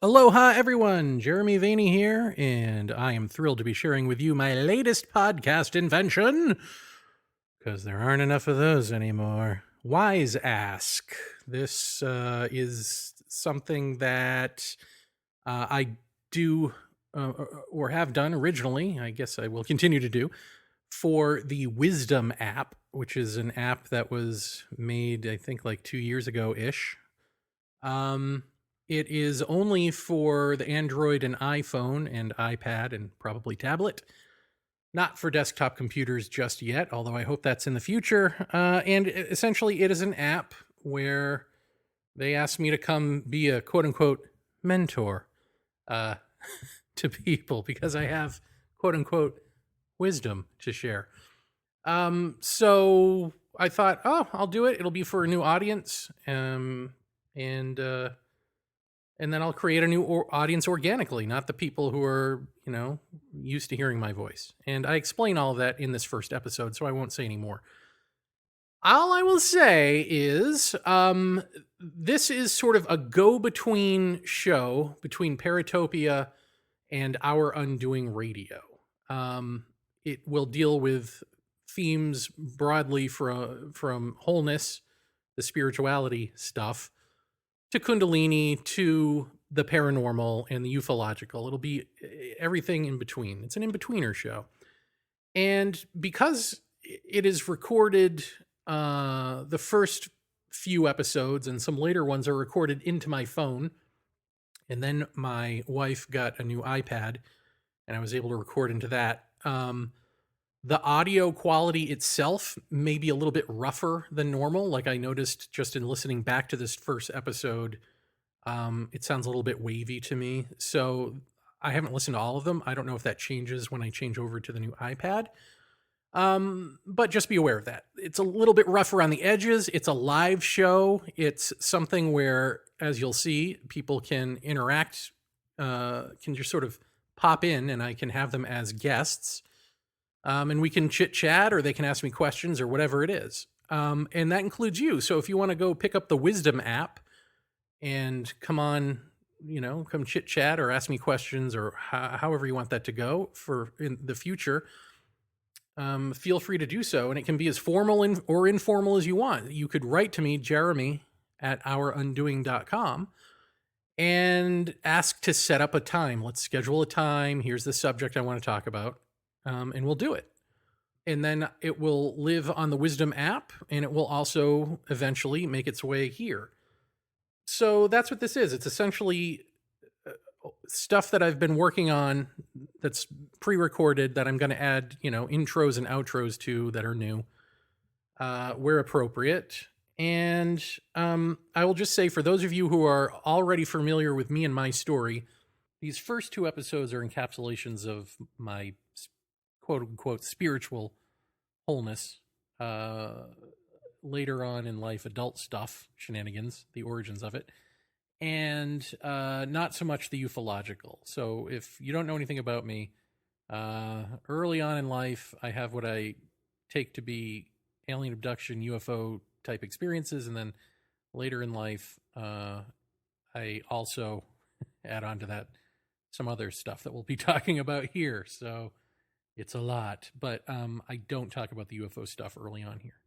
Aloha, everyone. Jeremy Vaeni here, and I am thrilled to be sharing with you my latest podcast invention, because there aren't enough of those anymore. Wise Ask. This is something that I do or have done originally. I guess I will continue to do for the Wisdom app, which is an app that was made, I think, like 2 years ago-ish. It is only for the Android and iPhone and iPad and probably tablet. Not for desktop computers just yet, although I hope that's in the future. And essentially, it is an app where they asked me to come be a quote-unquote mentor to people because I have quote-unquote wisdom to share. So I thought, I'll do it. It'll be for a new audience. And then I'll create a new audience organically, not the people who are, used to hearing my voice. And I explain all of that in this first episode, so I won't say any more. All I will say is this is sort of a go-between show between Paratopia and Our Undoing Radio. It will deal with themes broadly from wholeness, the spirituality stuff, to Kundalini, to the paranormal and the ufological. It'll be everything in between. It's an in-betweener show. And because it is recorded, the first few episodes and some later ones are recorded into my phone, and then my wife got a new iPad, and I was able to record into that. The audio quality itself may be a little bit rougher than normal. Like I noticed just in listening back to this first episode, it sounds a little bit wavy to me. So I haven't listened to all of them. I don't know if that changes when I change over to the new iPad. But just be aware of that. It's a little bit rough around the edges. It's a live show. It's something where, as you'll see, people can interact, can just sort of pop in, and I can have them as guests. And we can chit chat, or they can ask me questions, or whatever it is. And that includes you. So if you want to go pick up the Wisdom app and come on, come chit chat or ask me questions, or however you want that to go for in the future, feel free to do so. And it can be as formal or informal as you want. You could write to me, Jeremy at ourundoing.com, and ask to set up a time. Let's schedule a time. Here's the subject I want to talk about. And we'll do it. And then it will live on the Wisdom app, and it will also eventually make its way here. So that's what this is. It's essentially stuff that I've been working on that's pre-recorded that I'm going to add, intros and outros to that are new, where appropriate. And I will just say, for those of you who are already familiar with me and my story, these first two episodes are encapsulations of my quote-unquote spiritual wholeness, later on in life, adult stuff, shenanigans, the origins of it, and not so much the ufological. So if you don't know anything about me, early on in life, I have what I take to be alien abduction, UFO type experiences, and then later in life, I also add on to that some other stuff that we'll be talking about here. So it's a lot, but I don't talk about the UFO stuff early on here.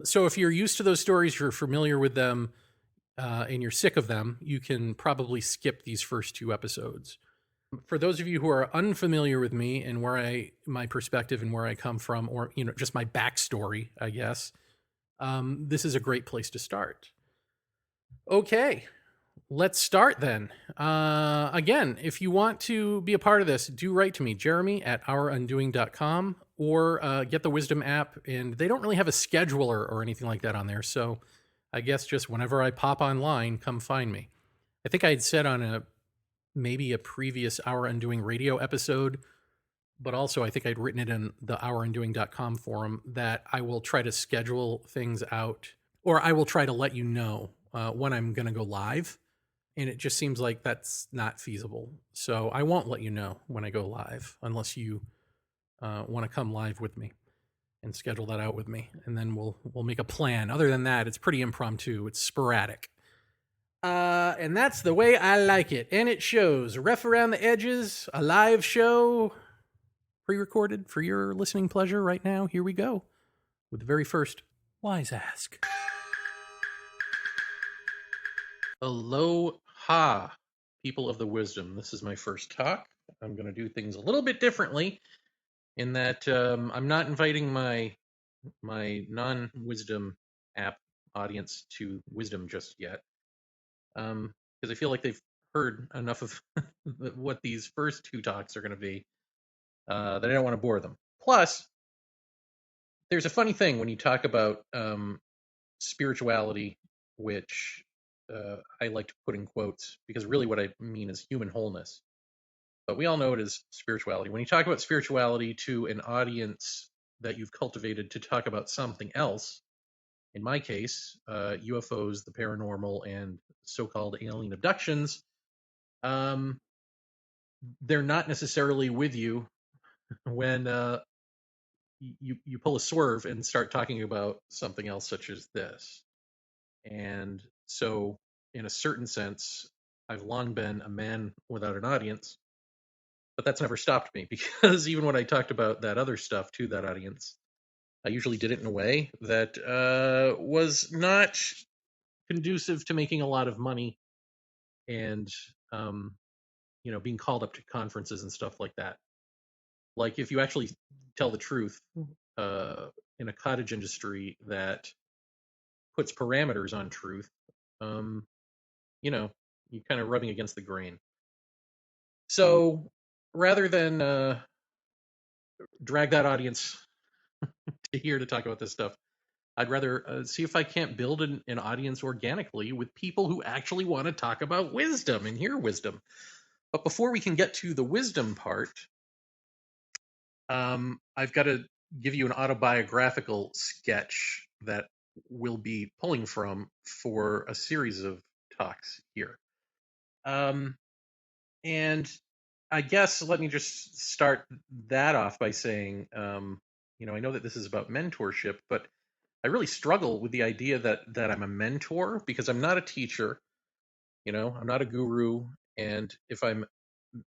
So if you're used to those stories, you're familiar with them, and you're sick of them, you can probably skip these first two episodes. For those of you who are unfamiliar with me and my perspective and where I come from, or just my backstory, I guess, this is a great place to start. Okay. Let's start then. Again, if you want to be a part of this, do write to me, Jeremy at ourundoing.com, or get the Wisdom app. And they don't really have a scheduler or anything like that on there. So I guess just whenever I pop online, come find me. I think I had said on maybe a previous Our Undoing radio episode, but also I think I'd written it in the ourundoing.com forum, that I will try to schedule things out, or I will try to let you know when I'm going to go live. And it just seems like that's not feasible. So I won't let you know when I go live unless you want to come live with me and schedule that out with me. And then we'll make a plan. Other than that, it's pretty impromptu. It's sporadic. And that's the way I like it. And it shows rough around the edges, a live show, pre-recorded for your listening pleasure right now. Here we go with the very first Wise Ask. Aloha, people of the wisdom. This is my first talk. I'm going to do things a little bit differently in that I'm not inviting my non-wisdom app audience to wisdom just yet, because I feel like they've heard enough of what these first two talks are going to be that I don't want to bore them. Plus, there's a funny thing when you talk about spirituality, which I like to put in quotes because really what I mean is human wholeness. But we all know it as spirituality. When you talk about spirituality to an audience that you've cultivated to talk about something else, in my case, UFOs, the paranormal, and so-called alien abductions, they're not necessarily with you when you pull a swerve and start talking about something else such as this. And so, in a certain sense, I've long been a man without an audience, but that's never stopped me because even when I talked about that other stuff to that audience, I usually did it in a way that was not conducive to making a lot of money and being called up to conferences and stuff like that. Like if you actually tell the truth uh, in a cottage industry that puts parameters on truth, um, you're kind of rubbing against the grain. So rather than drag that audience to here to talk about this stuff, I'd rather see if I can't build an audience organically with people who actually want to talk about wisdom and hear wisdom. But before we can get to the wisdom part, I've got to give you an autobiographical sketch that we'll be pulling from for a series of talks here. And I guess let me just start that off by saying, I know that this is about mentorship, but I really struggle with the idea that I'm a mentor because I'm not a teacher, I'm not a guru, and if I'm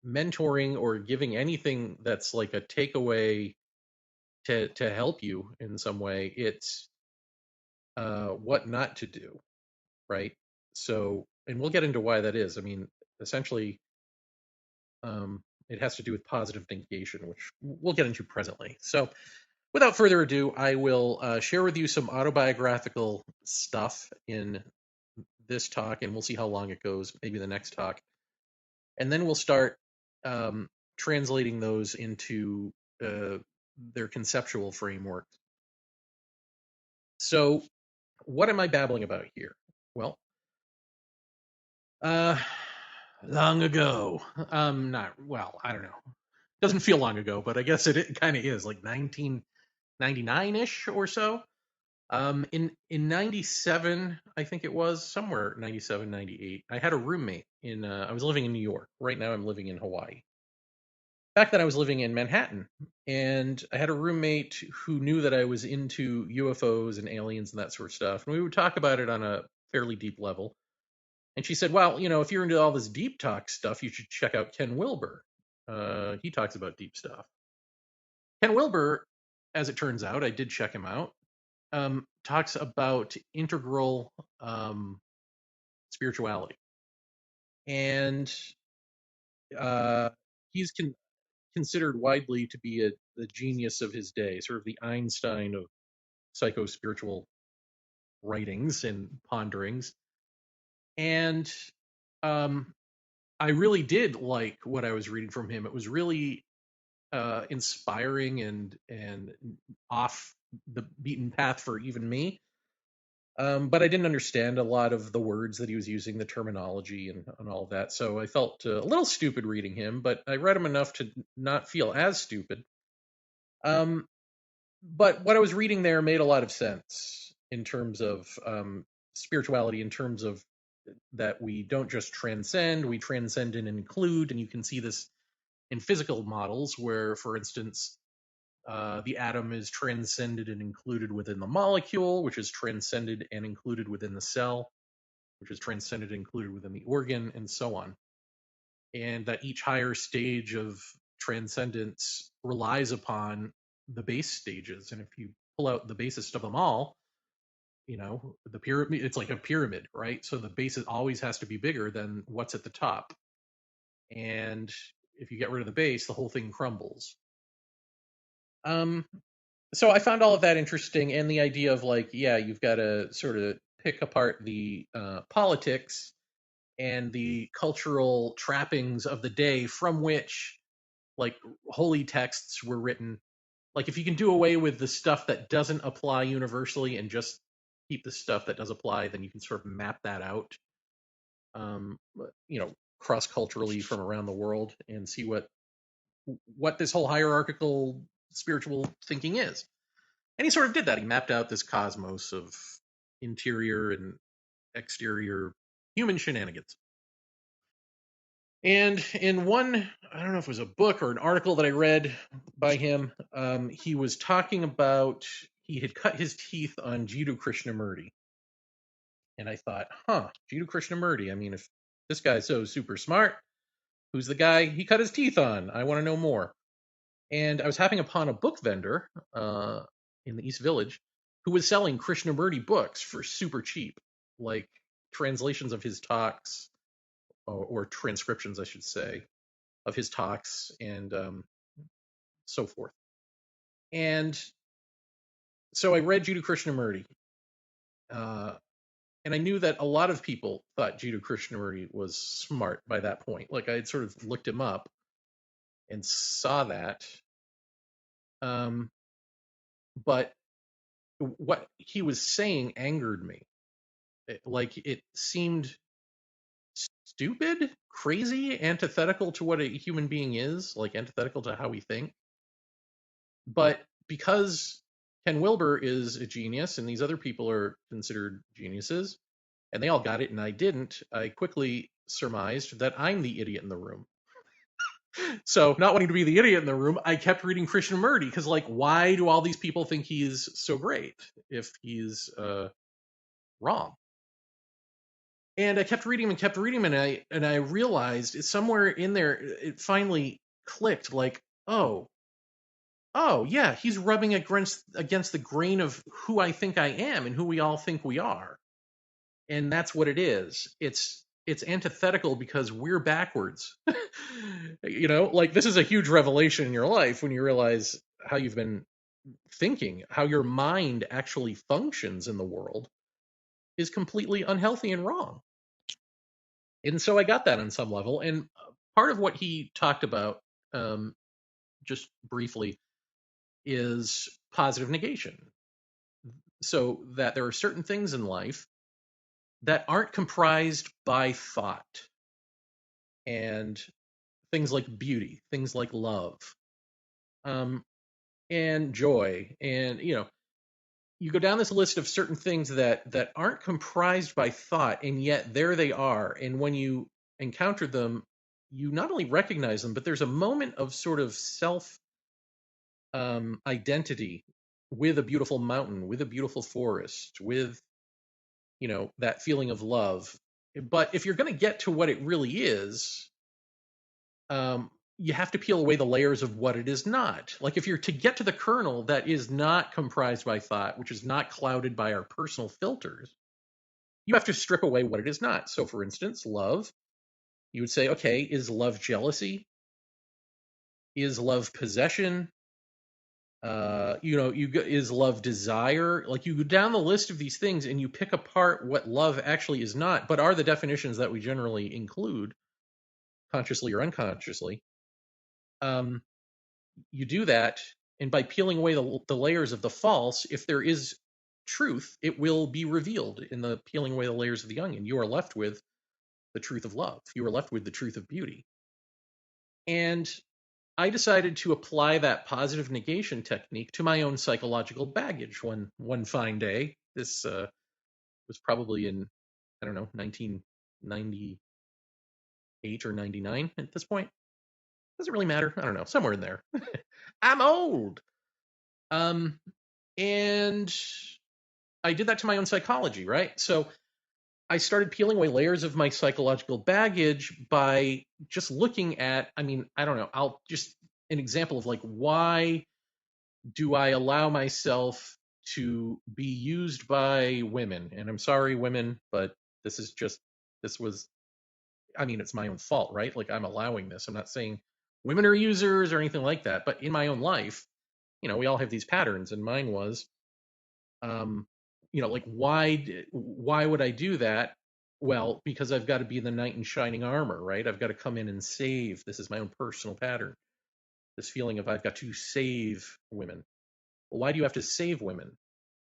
mentoring or giving anything that's like a takeaway to help you in some way, it's what not to do, right? So, and we'll get into why that is. I mean, essentially, it has to do with positive negation, which we'll get into presently. So, without further ado, I will share with you some autobiographical stuff in this talk, and we'll see how long it goes, maybe the next talk. And then we'll start translating those into their conceptual framework. So, what am I babbling about here? Well, long ago. Not well. I don't know. Doesn't feel long ago, but I guess it kind of is, like 1999-ish or so. In 97, I think it was somewhere 97, 98. I had a roommate I was living in New York. Right now, I'm living in Hawaii. Back then, I was living in Manhattan, and I had a roommate who knew that I was into UFOs and aliens and that sort of stuff, and we would talk about it on a fairly deep level. And she said, well, if you're into all this deep talk stuff, you should check out Ken Wilber. He talks about deep stuff. Ken Wilber, as it turns out, I did check him out, talks about integral spirituality. And he's considered widely to be the genius of his day, sort of the Einstein of psycho-spiritual writings and ponderings. And I really did like what I was reading from him. It was really inspiring and off the beaten path for even me. But I didn't understand a lot of the words that he was using, the terminology and all of that. So I felt a little stupid reading him, but I read him enough to not feel as stupid. But what I was reading there made a lot of sense in terms of spirituality, in terms of that we don't just transcend, we transcend and include. And you can see this in physical models where, for instance, the atom is transcended and included within the molecule, which is transcended and included within the cell. which is transcended and included within the organ, and so on. And that each higher stage of transcendence relies upon the base stages. And if you pull out the basest of them all, the pyramid, it's like a pyramid, right? So the base always has to be bigger than what's at the top. And if you get rid of the base, the whole thing crumbles. So I found all of that interesting, and the idea of like, yeah, you've got to sort of pick apart the politics and the cultural trappings of the day from which like holy texts were written. Like if you can do away with the stuff that doesn't apply universally and just keep the stuff that does apply, then you can sort of map that out, um, cross culturally from around the world and see what this whole hierarchical spiritual thinking is. And he sort of did that. He mapped out this cosmos of interior and exterior human shenanigans. And in one, I don't know if it was a book or an article that I read by him, he was talking about he had cut his teeth on Jiddu Krishnamurti. And I thought, Jiddu Krishnamurti. I mean, if this guy's so super smart, who's the guy he cut his teeth on? I want to know more. And I was happening upon a book vendor in the East Village who was selling Krishnamurti books for super cheap, like translations of his talks, or transcriptions, I should say, of his talks and so forth. And so I read Jiddu Krishnamurti, and I knew that a lot of people thought Jiddu Krishnamurti was smart by that point. Like I had sort of looked him up and saw that. But what he was saying angered me. It seemed stupid, crazy, antithetical to what a human being is, like antithetical to how we think. But because Ken Wilber is a genius and these other people are considered geniuses, and they all got it and I didn't, I quickly surmised that I'm the idiot in the room. So, not wanting to be the idiot in the room, I kept reading Krishnamurti because, like, why do all these people think he's so great if he's wrong? And I kept reading him, and I realized it's somewhere in there. It finally clicked. Like, oh yeah, he's rubbing against the grain of who I think I am and who we all think we are, and that's what it is. It's antithetical because we're backwards. Like this is a huge revelation in your life when you realize how you've been thinking, how your mind actually functions in the world is completely unhealthy and wrong. And so I got that on some level. And part of what he talked about, just briefly, is positive negation. So that there are certain things in life that aren't comprised by thought. And things like beauty, things like love, and joy. And, you go down this list of certain things that aren't comprised by thought, and yet there they are. And when you encounter them, you not only recognize them, but there's a moment of sort of self identity with a beautiful mountain, with a beautiful forest, with that feeling of love. But if you're going to get to what it really is, you have to peel away the layers of what it is not. Like if you're to get to the kernel that is not comprised by thought, which is not clouded by our personal filters, you have to strip away what it is not. So for instance, love, you would say, okay, is love jealousy? Is love possession? Is love desire? Like you go down the list of these things and you pick apart what love actually is not, but are the definitions that we generally include, consciously or unconsciously. You do that, and by peeling away the layers of the false, if there is truth, it will be revealed in the peeling away the layers of the onion. You are left with the truth of love. You are left with the truth of beauty. And I decided to apply that positive negation technique to my own psychological baggage one fine day. This was probably in, I don't know, 1998 or 99 at this point. Doesn't really matter. I don't know, somewhere in there. I'm old. And I did that to my own psychology, right? So I started peeling away layers of my psychological baggage by just looking at, I mean, I don't know, I'll just an example of like, why do I allow myself to be used by women? And I'm sorry, women, but this is just, this was, I mean, it's my own fault, right? Like, I'm allowing this. I'm not saying women are users or anything like that, but in my own life, we all have these patterns, and mine was, um, like, why would I do that? Well, because I've got to be the knight in shining armor, right? I've got to come in and save. This is my own personal pattern. This feeling of I've got to save women. Well, why do you have to save women?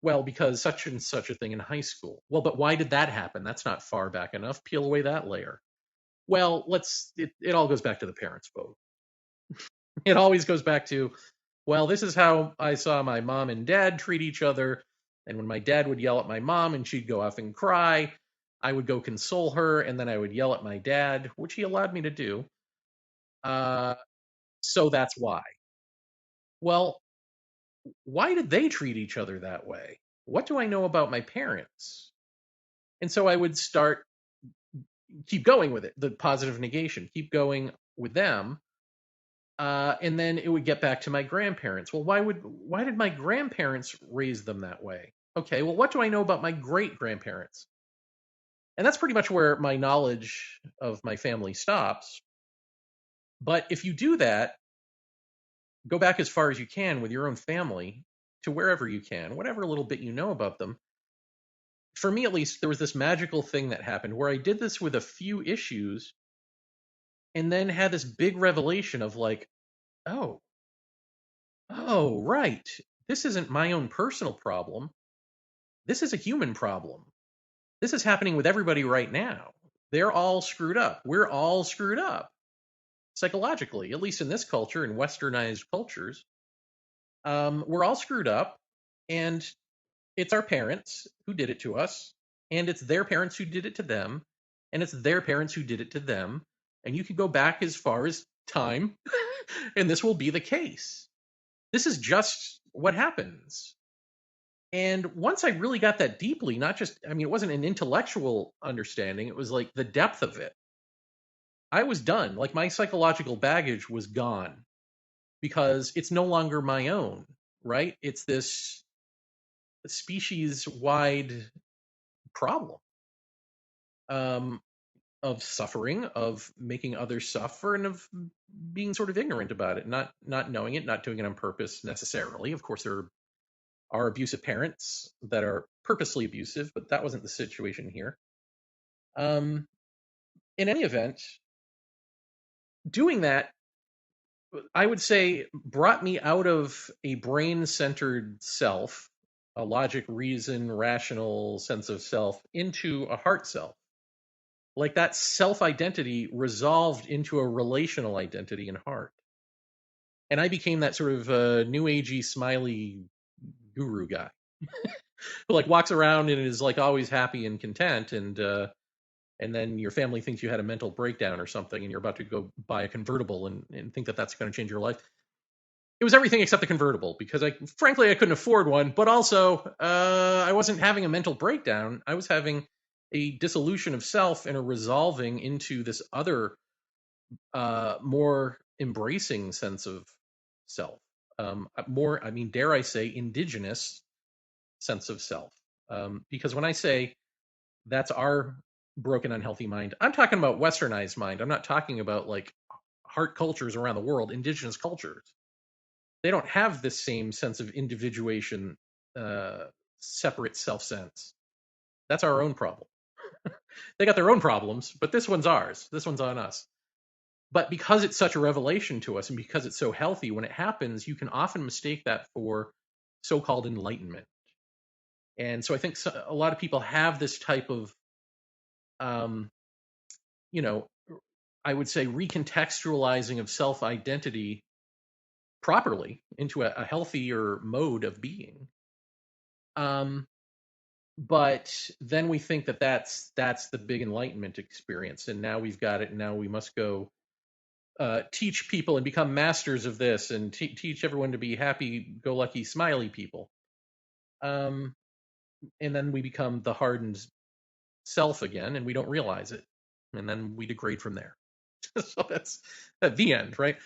Well, because such and such a thing in high school. Well, but why did that happen? That's not far back enough. Peel away that layer. Well, it all goes back to the parents' vote. It always goes back to, well, this is how I saw my mom and dad treat each other. And when my dad would yell at my mom and she'd go off and cry, I would go console her, and then I would yell at my dad, which he allowed me to do. Uh, so that's why. Well, why did they treat each other that way? What do I know about my parents? And so I would keep going with it, the positive negation, keep going with them. And then it would get back to my grandparents. Well, why did my grandparents raise them that way? Okay, well, what do I know about my great grandparents? And that's pretty much where my knowledge of my family stops. But if you do that, go back as far as you can with your own family to wherever you can, whatever little bit you know about them. For me, at least, there was this magical thing that happened where I did this with a few issues and then had this big revelation of like, oh, oh, right. This isn't my own personal problem. This is a human problem. This is happening with everybody right now. They're all screwed up. We're all screwed up psychologically, at least in this culture, in westernized cultures. We're all screwed up, and it's our parents who did it to us, and it's their parents who did it to them, and it's their parents who did it to them. And you can go back as far as time, and this will be the case. This is just what happens. And once I really got that deeply, not just, I mean, it wasn't an intellectual understanding, it was like the depth of it. I was done. Like my psychological baggage was gone because it's no longer my own, right? It's this species wide problem um, of suffering, of making others suffer, and of being sort of ignorant about it, not knowing it, not doing it on purpose necessarily. Of course, there are abusive parents that are purposely abusive, but that wasn't the situation here. Um, in any event, doing that, I would say, brought me out of a brain centered self, a logic, reason, rational sense of self, into a heart self. Like that self identity resolved into a relational identity and heart. And I became that sort of new agey, smiley guru guy who like walks around and is like always happy and content, and then your family thinks you had a mental breakdown or something and you're about to go buy a convertible and think that that's going to change your life. It was everything except the convertible because frankly I couldn't afford one, but also I wasn't having a mental breakdown. I was having a dissolution of self and a resolving into this other more embracing sense of self, more, I mean, dare I say, indigenous sense of self. Because when I say that's our broken, unhealthy mind, I'm talking about westernized mind. I'm not talking about like heart cultures around the world, indigenous cultures. They don't have this same sense of individuation, separate self sense. That's our own problem. They got their own problems, but this one's ours. This one's on us. But because it's such a revelation to us and because it's so healthy, when it happens, you can often mistake that for so called enlightenment. And so I think a lot of people have this type of, um, you know, I would say recontextualizing of self identity properly into a healthier mode of being. Um, but then we think that that's the big enlightenment experience, and now we've got it, and now we must go teach people and become masters of this and teach everyone to be happy-go-lucky, smiley people. And then we become the hardened self again, and we don't realize it, and then we degrade from there. So that's at the end, right?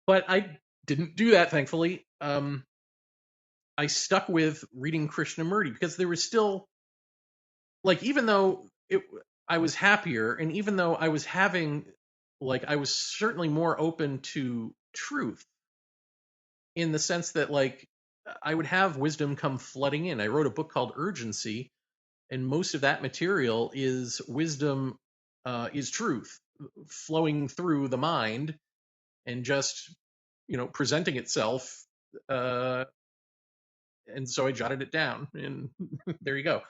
But I didn't do that, thankfully. I stuck with reading Krishnamurti because there was still, like, even though I was happier, and even though I was having, like, I was certainly more open to truth in the sense that, like, I would have wisdom come flooding in. I wrote a book called Urgency, and most of that material is wisdom, is truth flowing through the mind and just, presenting itself. Uh, and so I jotted it down, and there you go.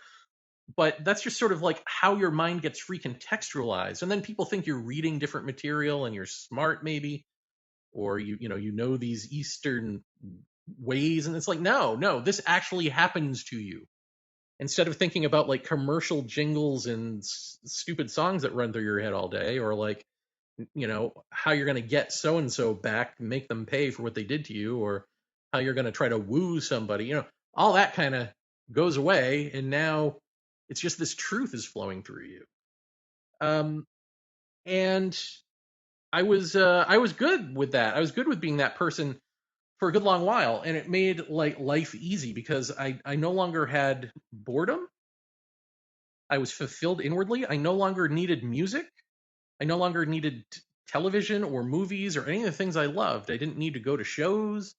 But that's just sort of like how your mind gets recontextualized, and then people think you're reading different material and you're smart, maybe, or you know these Eastern ways, and it's like, no, this actually happens to you. Instead of thinking about like commercial jingles and stupid songs that run through your head all day, or like, how you're going to get so and so back, make them pay for what they did to you, or how you're going to try to woo somebody, all that kind of goes away, and now it's just this truth is flowing through you. Um, and I was good with that. I was good with being that person for a good long while, and it made like life easy because I no longer had boredom. I was fulfilled inwardly. I no longer needed music. I no longer needed television or movies or any of the things I loved. I didn't need to go to shows.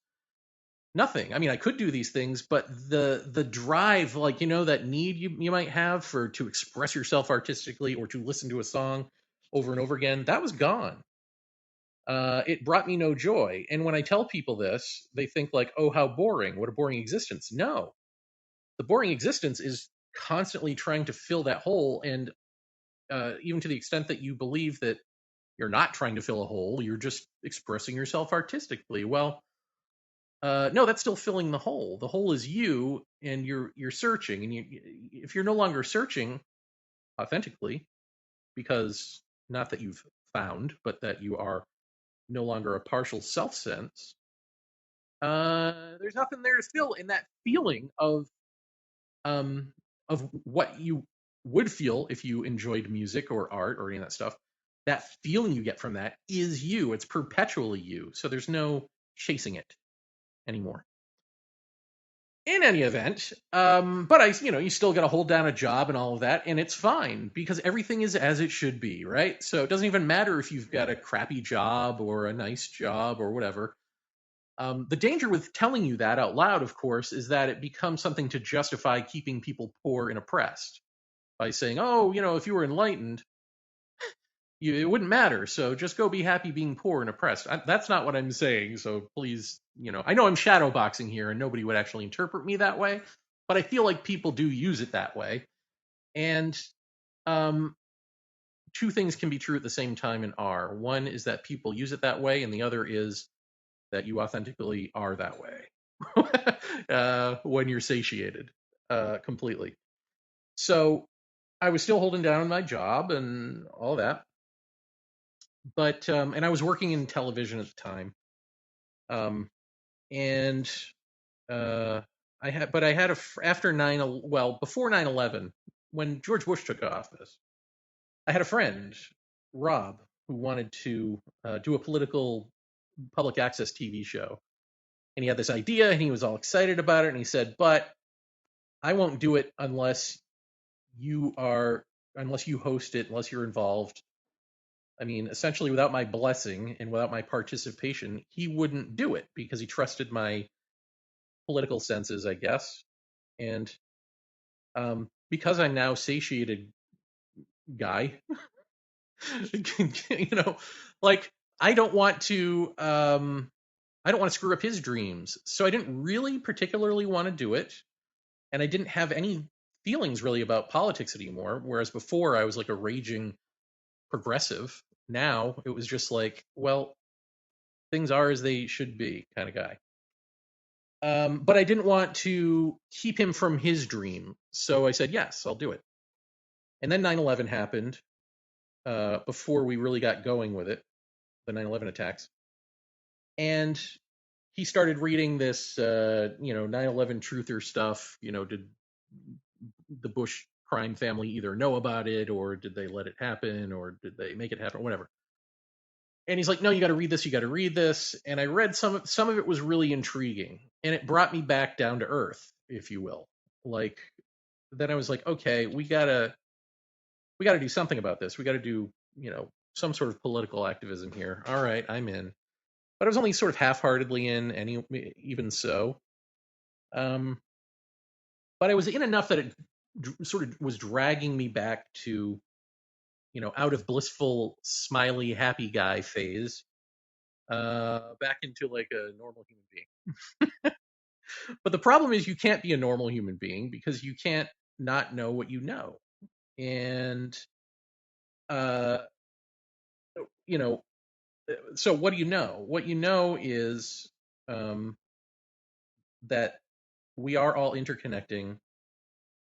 Nothing. I mean, I could do these things, but the drive, like, that need you might have for to express yourself artistically or to listen to a song over and over again, that was gone. It brought me no joy. And when I tell people this, they think like, "Oh, how boring! What a boring existence!" No, the boring existence is constantly trying to fill that hole, and even to the extent that you believe that you're not trying to fill a hole, you're just expressing yourself artistically. Well, no, that's still filling the hole. The hole is you, and you're searching, and if you're no longer searching authentically, because not that you've found, but that you are no longer a partial self sense, there's nothing there to fill. And that feeling um, of what you would feel if you enjoyed music or art or any of that stuff, that feeling you get from that is you. It's perpetually you. So there's no chasing it anymore. In any event, but you still got to hold down a job and all of that, and it's fine because everything is as it should be, right? So it doesn't even matter if you've got a crappy job or a nice job or whatever. The danger with telling you that out loud, of course, is that it becomes something to justify keeping people poor and oppressed by saying, "Oh, if you were enlightened, it wouldn't matter. So just go be happy being poor and oppressed." That's not what I'm saying. So please, I know I'm shadow boxing here, and nobody would actually interpret me that way, but I feel like people do use it that way. And um, two things can be true at the same time and are. One is that people use it that way, and the other is that you authentically are that way when you're satiated completely. So I was still holding down my job and all that, but and I was working in television at the time, um, and I had after before 9/11, when George Bush took office, I had a friend, Rob, who wanted to do a political public access TV show, and he had this idea, and he was all excited about it, and he said, "But I won't do it unless you host it, unless you're involved." I mean, essentially, without my blessing and without my participation, he wouldn't do it because he trusted my political senses, I guess. And because I'm now satiated guy, you know, like I don't want to, I don't want to screw up his dreams. So I didn't really particularly want to do it, and I didn't have any feelings really about politics anymore. Whereas before, I was like a raging progressive. Now it was just like, well, things are as they should be kind of guy. But I didn't want to keep him from his dream. So I said, yes, I'll do it. And then 9/11 happened before we really got going with it, the 9/11 attacks. And he started reading this, 9/11 truther stuff, did the Bush crime family either know about it, or did they let it happen, or did they make it happen, whatever. And he's like, no, you got to read this, you got to read this. And I read some of it was really intriguing, and it brought me back down to earth, if you will. Like, then I was like, okay, we got to do something about this. We got to do, some sort of political activism here. All right, I'm in. But I was only sort of half-heartedly in, even so. Um, but I was in enough that it sort of was dragging me back to, out of blissful, smiley, happy guy phase, back into like a normal human being. But the problem is you can't be a normal human being because you can't not know what you know. And, uh, you know, so what do you know? What you know is um, that we are all interconnecting.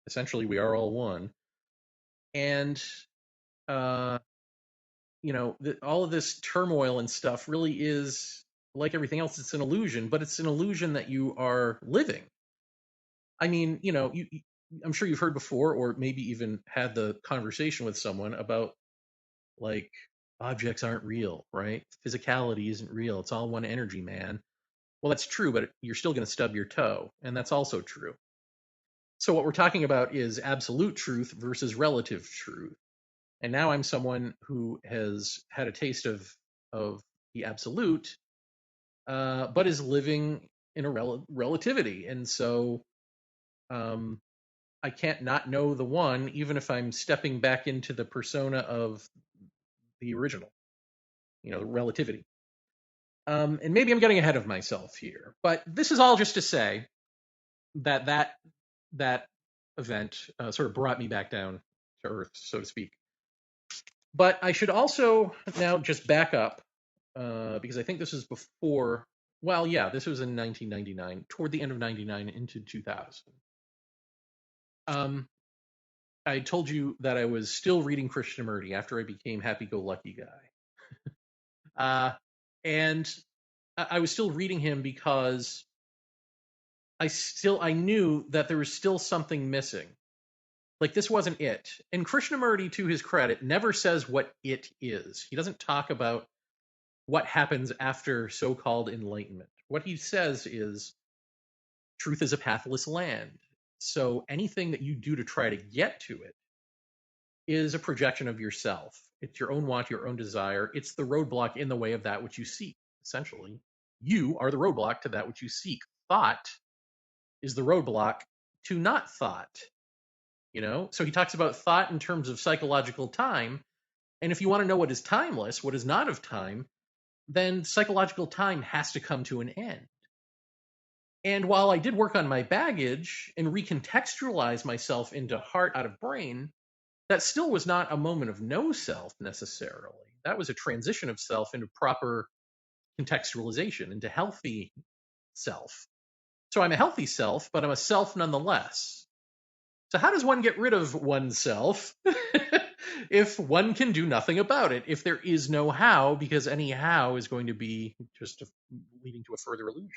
Essentially, we are all one. And, uh, all of this turmoil and stuff really is like everything else. It's an illusion, but it's an illusion that you are living. I mean, I'm sure you've heard before, or maybe even had the conversation with someone about like objects aren't real, right? Physicality isn't real. It's all one energy, man. Well, that's true, but you're still going to stub your toe, and that's also true. So what we're talking about is absolute truth versus relative truth. And now I'm someone who has had a taste of the absolute, but is living in a relativity, and so um, I can't not know the one, even if I'm stepping back into the persona of the original, relativity. And maybe I'm getting ahead of myself here, but this is all just to say that event sort of brought me back down to earth, so to speak. But I should also now just back up because I think this is before. Well, yeah, this was in 1999, toward the end of '99 into 2000. Um, I told you that I was still reading Krishnamurti after I became Happy-Go-Lucky Guy, and I was still reading him because I knew that there was still something missing. Like this wasn't it. And Krishnamurti, to his credit, never says what it is. He doesn't talk about what happens after so-called enlightenment. What he says is truth is a pathless land. So anything that you do to try to get to it is a projection of yourself. It's your own want, your own desire. It's the roadblock in the way of that which you seek, essentially. You are the roadblock to that which you seek. Thought is the roadblock to not thought. So he talks about thought in terms of psychological time. And if you want to know what is timeless, what is not of time, then psychological time has to come to an end. And while I did work on my baggage and recontextualize myself into heart out of brain, that still was not a moment of no self necessarily. That was a transition of self into proper contextualization, into healthy self. So I'm a healthy self, but I'm a self nonetheless. So how does one get rid of oneself if one can do nothing about it? If there is no how, because any how is going to be just leading to a further illusion.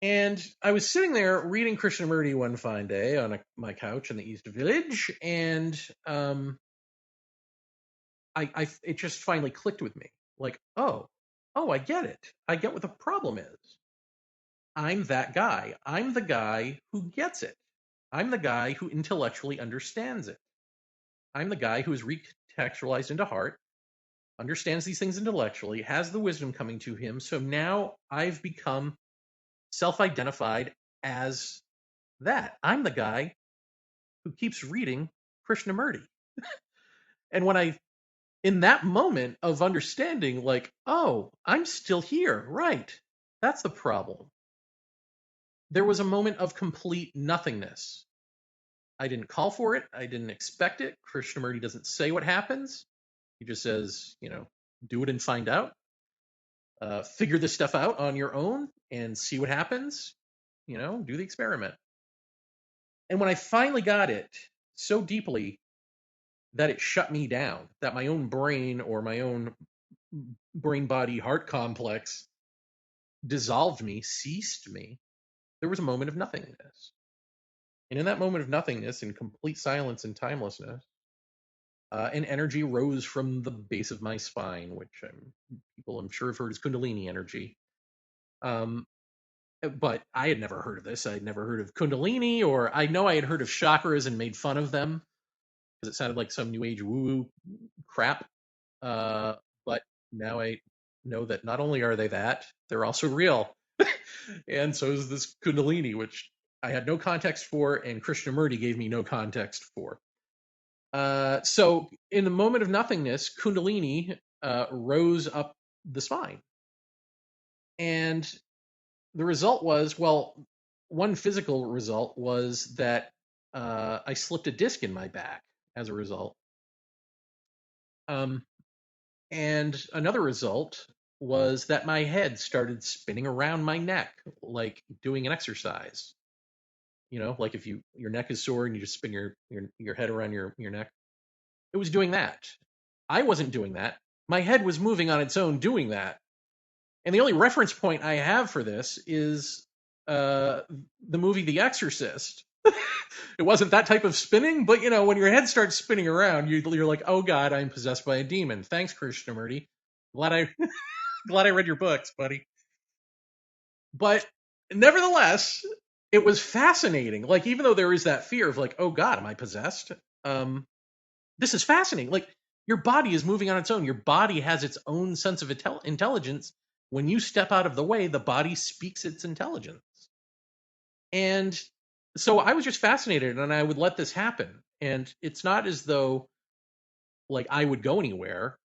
And I was sitting there reading Krishnamurti one fine day on my couch in the East Village, and it just finally clicked with me. Like, oh, I get it. I get what the problem is. I'm that guy. I'm the guy who gets it. I'm the guy who intellectually understands it. I'm the guy who is recontextualized into heart, understands these things intellectually, has the wisdom coming to him. So now I've become self-identified as that. I'm the guy who keeps reading Krishnamurti. And in that moment of understanding, like, oh, I'm still here, right? That's the problem. There was a moment of complete nothingness. I didn't call for it. I didn't expect it. Krishnamurti doesn't say what happens. He just says, do it and find out. Figure this stuff out on your own and see what happens. Do the experiment. And when I finally got it so deeply that it shut me down, that my own brain or my own brain body heart complex dissolved me, ceased me, there was a moment of nothingness. And in that moment of nothingness and complete silence and timelessness, an energy rose from the base of my spine, which people I'm sure have heard as Kundalini energy. Um, but I had never heard of this. I had never heard of Kundalini, or I know I had heard of chakras and made fun of them because it sounded like some new age woo woo crap. Uh, but now I know that not only are they that, they're also real. And so is this Kundalini, which I had no context for, and Krishnamurti gave me no context for. So in the moment of nothingness, Kundalini rose up the spine. And the result was, well, one physical result was that I slipped a disc in my back as a result. Um, and another result was that my head started spinning around my neck, like doing an exercise. Like if your neck is sore and you just spin your head around your neck. It was doing that. I wasn't doing that. My head was moving on its own doing that. And the only reference point I have for this is the movie The Exorcist. It wasn't that type of spinning, but when your head starts spinning around, you're like, oh God, I'm possessed by a demon. Thanks, Krishnamurti. Glad I glad I read your books, buddy. But nevertheless, it was fascinating. Like, even though there is that fear of like, oh God, am I possessed? This is fascinating. Like, your body is moving on its own. Your body has its own sense of intelligence. When you step out of the way, the body speaks its intelligence. And so I was just fascinated, and I would let this happen. And it's not as though like I would go anywhere.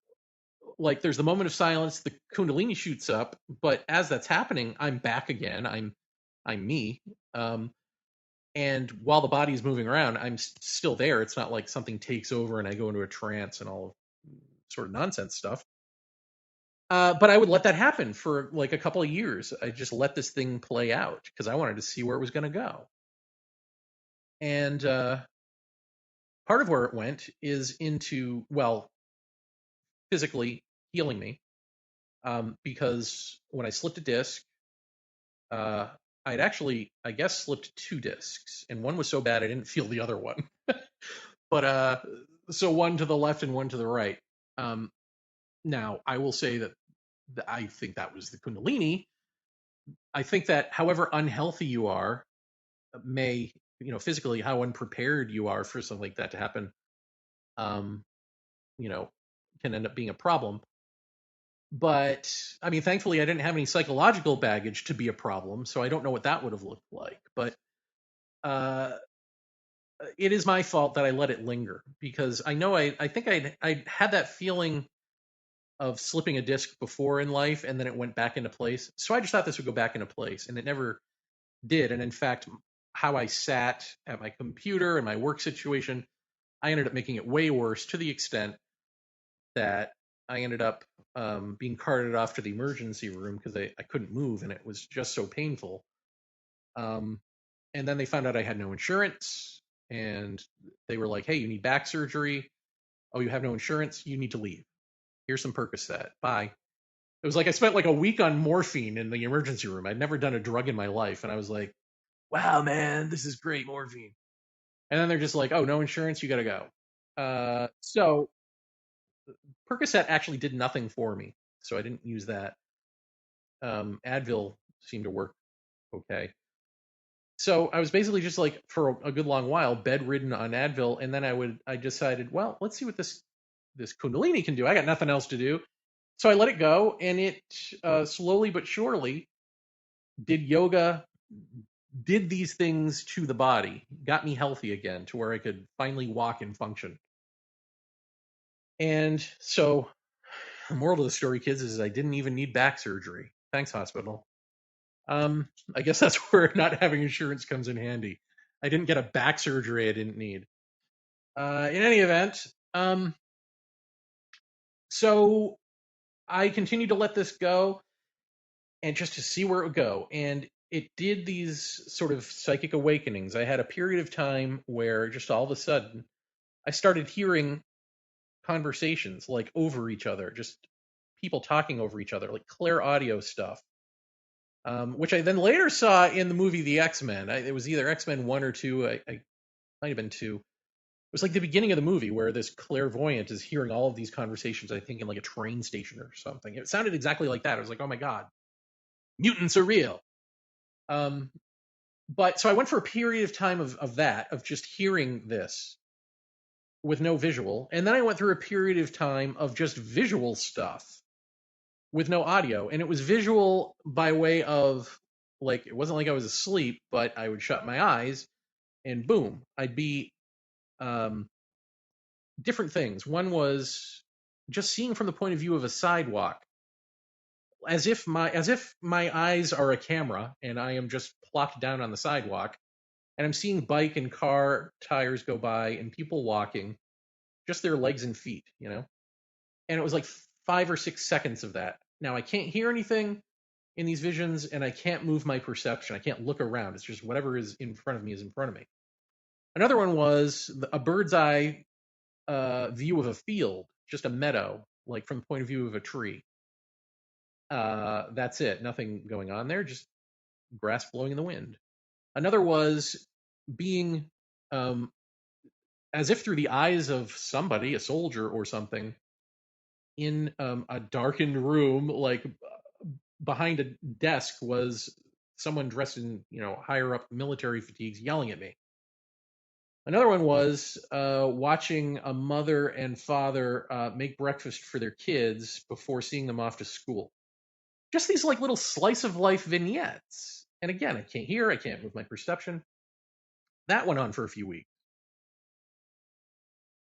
Like, there's the moment of silence, the Kundalini shoots up, but as that's happening, I'm back again. I'm me. And while the body is moving around, I'm still there. It's not like something takes over and I go into a trance and all sort of nonsense stuff. But I would let that happen for like a couple of years. I just let this thing play out because I wanted to see where it was going to go. And part of where it went is into, well, physically healing me. Because when I slipped a disc, uh, I'd actually, I guess, slipped two discs, and one was so bad I didn't feel the other one. But so one to the left and one to the right. Um, Now, I will say that I think that was the Kundalini. I think that however unhealthy you are, may, physically, how unprepared you are for something like that to happen, um, you know, can end up being a problem. But I mean, thankfully, I didn't have any psychological baggage to be a problem, so I don't know what that would have looked like. But uh, it is my fault that I let it linger because I know I think I had that feeling of slipping a disc before in life, and then it went back into place. So I just thought this would go back into place, and it never did. And in fact, how I sat at my computer and my work situation, I ended up making it way worse to the extent that I ended up being carted off to the emergency room because I couldn't move and it was just so painful. Um, and then they found out I had no insurance, and they were like, hey, you need back surgery. Oh, you have no insurance? You need to leave. Here's some Percocet. Bye. It was like I spent like a week on morphine in the emergency room. I'd never done a drug in my life. And I was like, wow, man, this is great morphine. And then they're just like, oh, no insurance, you got to go. So Percocet actually did nothing for me. So I didn't use that. Advil seemed to work okay. So I was basically just like for a good long while bedridden on Advil, and then I decided, well, let's see what this Kundalini can do. I got nothing else to do, so I let it go, and it slowly but surely did yoga, did these things to the body, got me healthy again to where I could finally walk and function. And so the moral of the story, kids, is I didn't even need back surgery. Thanks, hospital. I guess that's where not having insurance comes in handy. I didn't get a back surgery I didn't need. In any event, so I continued to let this go and just to see where it would go. And it did these sort of psychic awakenings. I had a period of time where just all of a sudden I started hearing conversations like over each other, just people talking over each other, like clear audio stuff. which I then later saw in the movie The X-Men. It was either X-Men 1 or 2. I might have been 2. It was like the beginning of the movie where this clairvoyant is hearing all of these conversations, I think, in like a train station or something. It sounded exactly like that. I was like, oh my God, mutants are real. But so I went for a period of time of just hearing this with no visual. And then I went through a period of time of just visual stuff with no audio. And it was visual by way of, like, it wasn't like I was asleep, but I would shut my eyes and boom, I'd be um, different things. One was just seeing from the point of view of a sidewalk, as if my eyes are a camera and I am just plopped down on the sidewalk and I'm seeing bike and car tires go by and people walking, just their legs and feet. And it was like 5 or 6 seconds of that. Now I can't hear anything in these visions and I can't move my perception. I can't look around. It's just whatever is in front of me is in front of me. Another one was a bird's eye view of a field, just a meadow, like from the point of view of a tree. That's it. Nothing going on there, just grass blowing in the wind. Another was being as if through the eyes of somebody, a soldier or something, in a darkened room, like behind a desk was someone dressed in, higher up military fatigues yelling at me. Another one was watching a mother and father make breakfast for their kids before seeing them off to school. Just these like little slice of life vignettes. And again, I can't hear, I can't move my perception. That went on for a few weeks.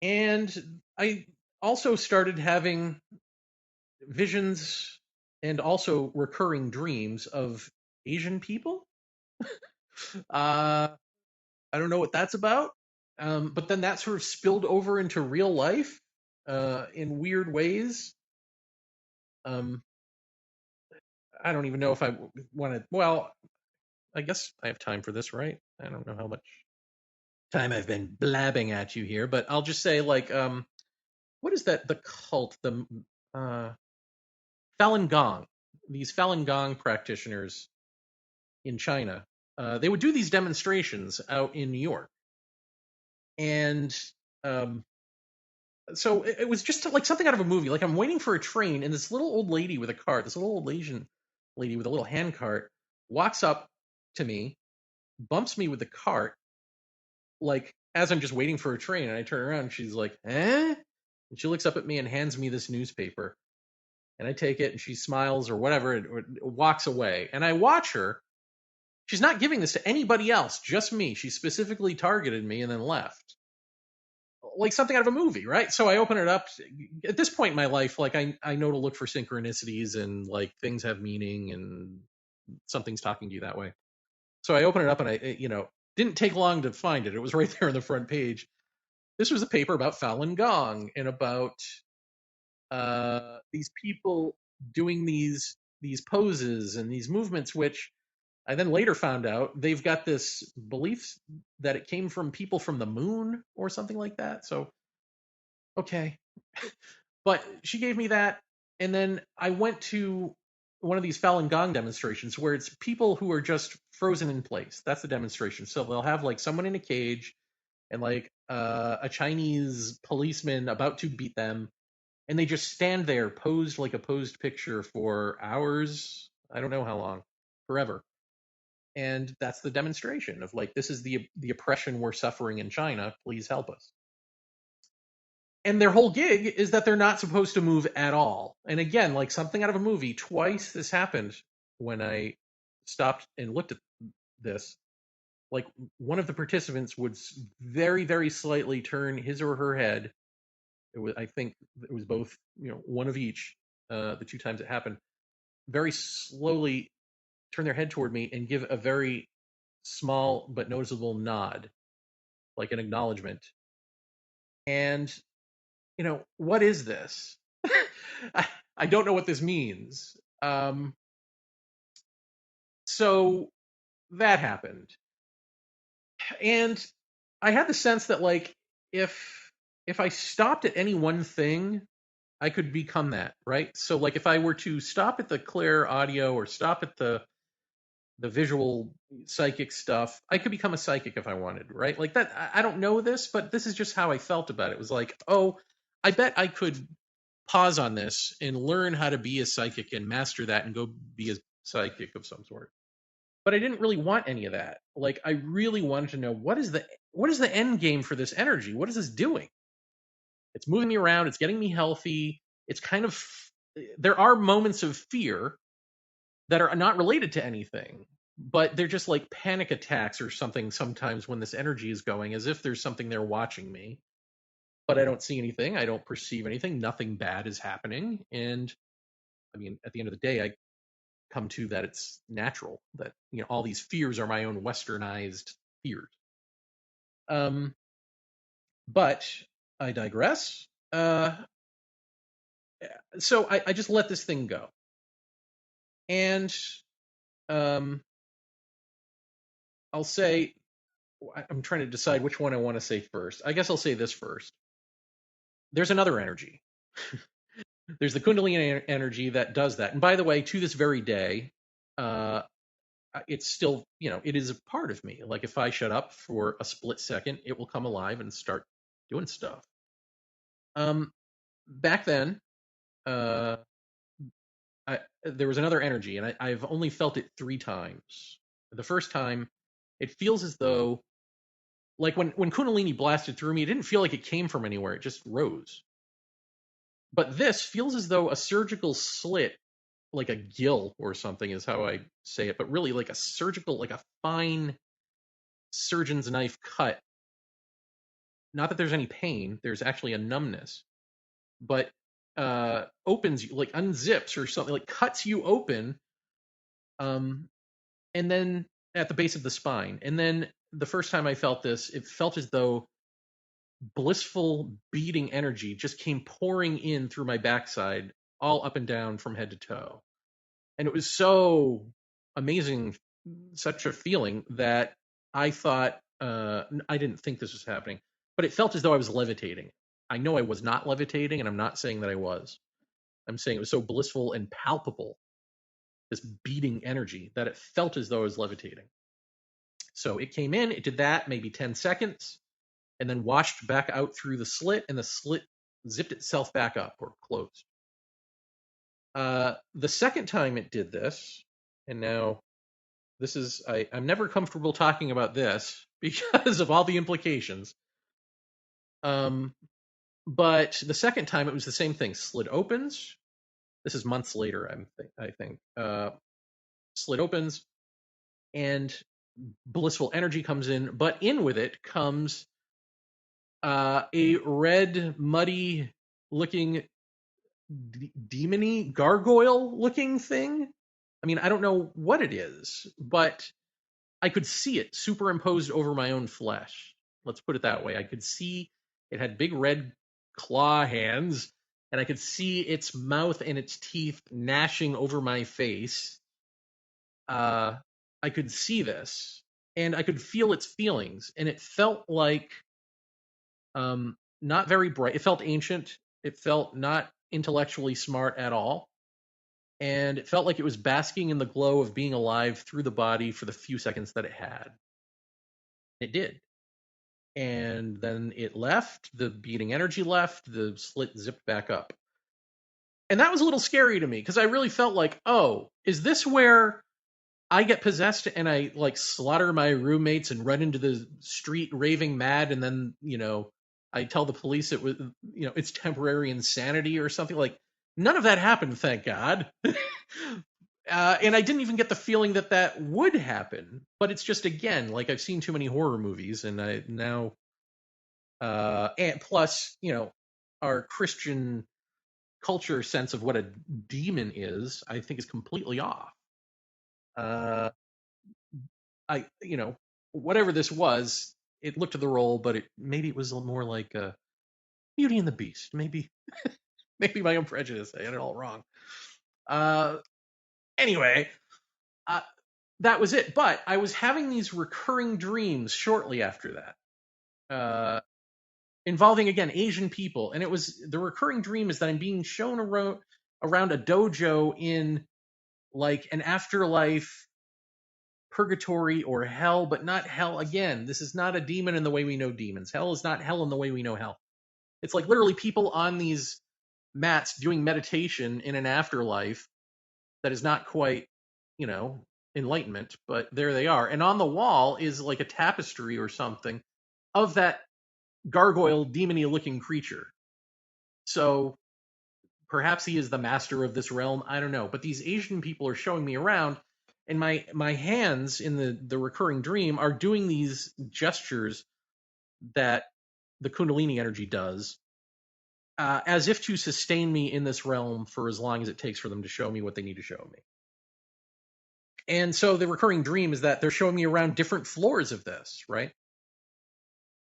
And I also started having visions and also recurring dreams of Asian people. I don't know what that's about. But then that sort of spilled over into real life in weird ways. I don't even know if I want to. Well, I guess I have time for this, right? I don't know how much time I've been blabbing at you here, but I'll just say, like, what is that? The cult, the uh, Falun Gong. These Falun Gong practitioners in China, they would do these demonstrations out in New York, and so it was just like something out of a movie. Like I'm waiting for a train, and this little old lady with a cart, this little old Asian lady with a little hand cart, walks up to me, bumps me with the cart, like as I'm just waiting for a train, and I turn around, and she's like, "Eh?" And she looks up at me and hands me this newspaper, and I take it, and she smiles or whatever, and walks away. And I watch her. She's not giving this to anybody else, just me. She specifically targeted me and then left. Like something out of a movie, right? So I open it up. At this point in my life, like I know to look for synchronicities and like things have meaning and something's talking to you that way. So I open it up and didn't take long to find it. It was right there on the front page. This was a paper about Falun Gong and about these people doing these poses and these movements, which I then later found out they've got this belief that it came from people from the moon or something like that. So, okay. But she gave me that. And then I went to one of these Falun Gong demonstrations where it's people who are just frozen in place. That's the demonstration. So they'll have like someone in a cage and like a Chinese policeman about to beat them. And they just stand there posed like a posed picture for hours. I don't know how long, forever. And that's the demonstration of like, this is the oppression we're suffering in China. Please help us. And their whole gig is that they're not supposed to move at all. And again, like something out of a movie, twice this happened when I stopped and looked at this. Like one of the participants would very, very slightly turn his or her head. I think it was both, one of each, the two times it happened, very slowly turn their head toward me and give a very small but noticeable nod, like an acknowledgement. And what is this? I don't know what this means. So that happened. And I had the sense that like if I stopped at any one thing, I could become that, right? So like if I were to stop at the clear audio or stop at the the visual psychic stuff. I could become a psychic if I wanted, right? Like that. I don't know this, but this is just how I felt about it. It was like, oh, I bet I could pause on this and learn how to be a psychic and master that and go be a psychic of some sort. But I didn't really want any of that. Like I really wanted to know what is the end game for this energy? What is this doing? It's moving me around, it's getting me healthy. It's kind of there are moments of fear that are not related to anything, but they're just like panic attacks or something sometimes when this energy is going, as if there's something there watching me. But I don't see anything, I don't perceive anything, nothing bad is happening. And I mean, at the end of the day, I come to that it's natural that all these fears are my own westernized fears. Um, but I digress. So I just let this thing go, and um, I'll say I'm trying to decide which one I want to say first. I guess I'll say this first. There's another energy. There's the Kundalini energy that does that. And by the way, to this very day, uh, it's still, it is a part of me. Like if I shut up for a split second, it will come alive and start doing stuff. Back then, uh, there was another energy, and I've only felt it 3 times. The first time, it feels as though, like when Kundalini blasted through me, it didn't feel like it came from anywhere. It just rose. But this feels as though a surgical slit, like a gill or something, is how I say it. But really, like a surgical, like a fine surgeon's knife cut. Not that there's any pain. There's actually a numbness, but opens you, like unzips or something, like cuts you open. And then at the base of the spine. And then the first time I felt this, it felt as though blissful beating energy just came pouring in through my backside, all up and down from head to toe. And it was so amazing, such a feeling that I thought, I didn't think this was happening, but it felt as though I was levitating. I know I was not levitating, and I'm not saying that I was. I'm saying it was so blissful and palpable, this beating energy, that it felt as though I was levitating. So it came in, it did that maybe 10 seconds, and then washed back out through the slit, and the slit zipped itself back up or closed. The second time it did this, and now this is, I'm never comfortable talking about this because of all the implications. But the second time it was the same thing. Slit opens. This is months later, I think. Slit opens, and blissful energy comes in, but in with it comes a red, muddy looking, demony, gargoyle looking thing. I mean, I don't know what it is, but I could see it superimposed over my own flesh. Let's put it that way. I could see it had big red claw hands, and I could see its mouth and its teeth gnashing over my face. I could see this, and I could feel its feelings, and it felt like not very bright. It felt ancient. It felt not intellectually smart at all. And it felt like it was basking in the glow of being alive through the body for the few seconds that it had. It did. And then it left, the beating energy left, the slit zipped back up. And that was a little scary to me because I really felt like, oh, is this where I get possessed and I like slaughter my roommates and run into the street raving mad, and then, I tell the police it was, it's temporary insanity or something? Like, none of that happened, thank God. And I didn't even get the feeling that that would happen. But it's just, again, like I've seen too many horror movies, and I now, and plus, our Christian culture sense of what a demon is, I think, is completely off. I, whatever this was, it looked to the role, but maybe it was more like Beauty and the Beast. Maybe, maybe my own prejudice. I had it all wrong. Anyway, that was it. But I was having these recurring dreams shortly after that, involving, again, Asian people, and it was, the recurring dream is that I'm being shown around a dojo in like an afterlife purgatory or hell, but not hell. Again, this is not a demon in the way we know demons. Hell is not hell in the way we know hell. It's like literally people on these mats doing meditation in an afterlife that is not quite, you know, enlightenment, but there they are. And on the wall is like a tapestry or something of that gargoyle, demony looking creature. So perhaps he is the master of this realm. I don't know. But these Asian people are showing me around, and my hands in the recurring dream are doing these gestures that the Kundalini energy does, as if to sustain me in this realm for as long as it takes for them to show me what they need to show me. And so the recurring dream is that they're showing me around different floors of this, right?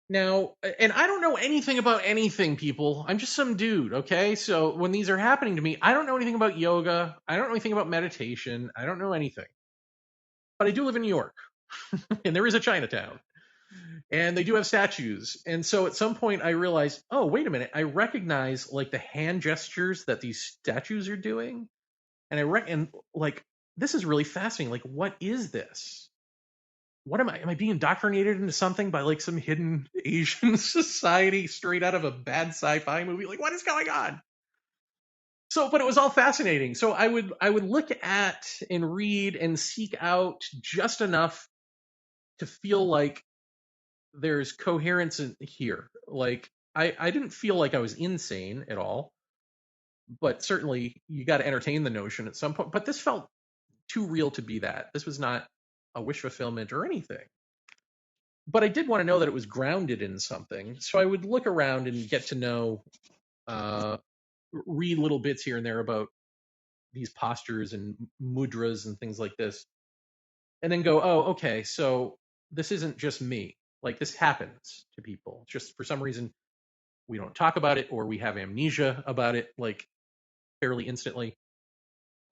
Now, and I don't know anything about anything, people. I'm just some dude, okay? So when these are happening to me, I don't know anything about yoga. I don't know anything about meditation. I don't know anything. But I do live in New York, and there is a Chinatown, and they do have statues. And so at some point I realized, oh, wait a minute. I recognize like the hand gestures that these statues are doing. And and like, this is really fascinating. Like, what is this? What am I? Am I being indoctrinated into something by like some hidden Asian society straight out of a bad sci-fi movie? Like, what is going on? So, but it was all fascinating. So I would look at and read and seek out just enough to feel like there's coherence in here. Like I didn't feel like I was insane at all, but certainly you got to entertain the notion at some point. But this felt too real to be that. This was not a wish fulfillment or anything. But I did want to know that it was grounded in something. So I would look around and get to know, uh, read little bits here and there about these postures and mudras and things like this, and then go, oh, okay, so this isn't just me. Like this happens to people. It's just for some reason we don't talk about it, or we have amnesia about it, like fairly instantly.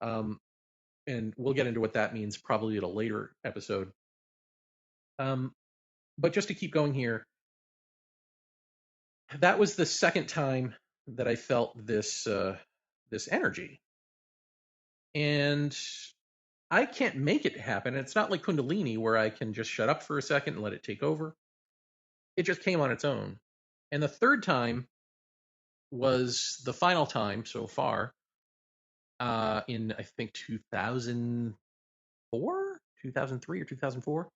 Um, and we'll get into what that means probably at a later episode. Um, but just to keep going here, that was the second time that I felt this energy, and I can't make it happen. It's not like Kundalini where I can just shut up for a second and let it take over. It just came on its own. And the third time was the final time so far, in I think 2004, 2003 or 2004,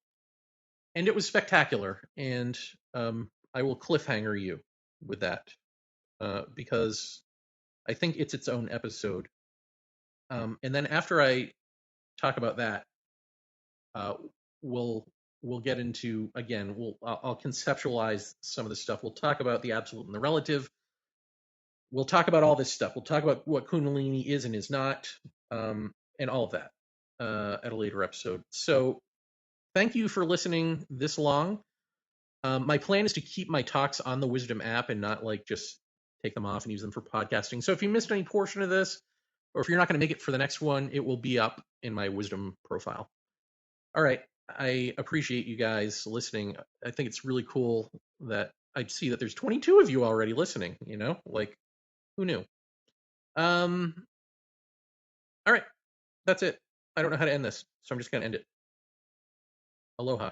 and it was spectacular. And I will cliffhanger you with that, because I think it's its own episode. And then after I talk about that, uh, we'll get into, again. I'll conceptualize some of the stuff. We'll talk about the absolute and the relative. We'll talk about all this stuff. We'll talk about what Kundalini is and is not, and all of that, at a later episode. So thank you for listening this long. My plan is to keep my talks on the Wisdom app and not like just take them off and use them for podcasting. So if you missed any portion of this, or if you're not going to make it for the next one, it will be up in my Wisdom profile. All right. I appreciate you guys listening. I think it's really cool that I see that there's 22 of you already listening, like who knew? All right. That's it. I don't know how to end this, so I'm just going to end it. Aloha.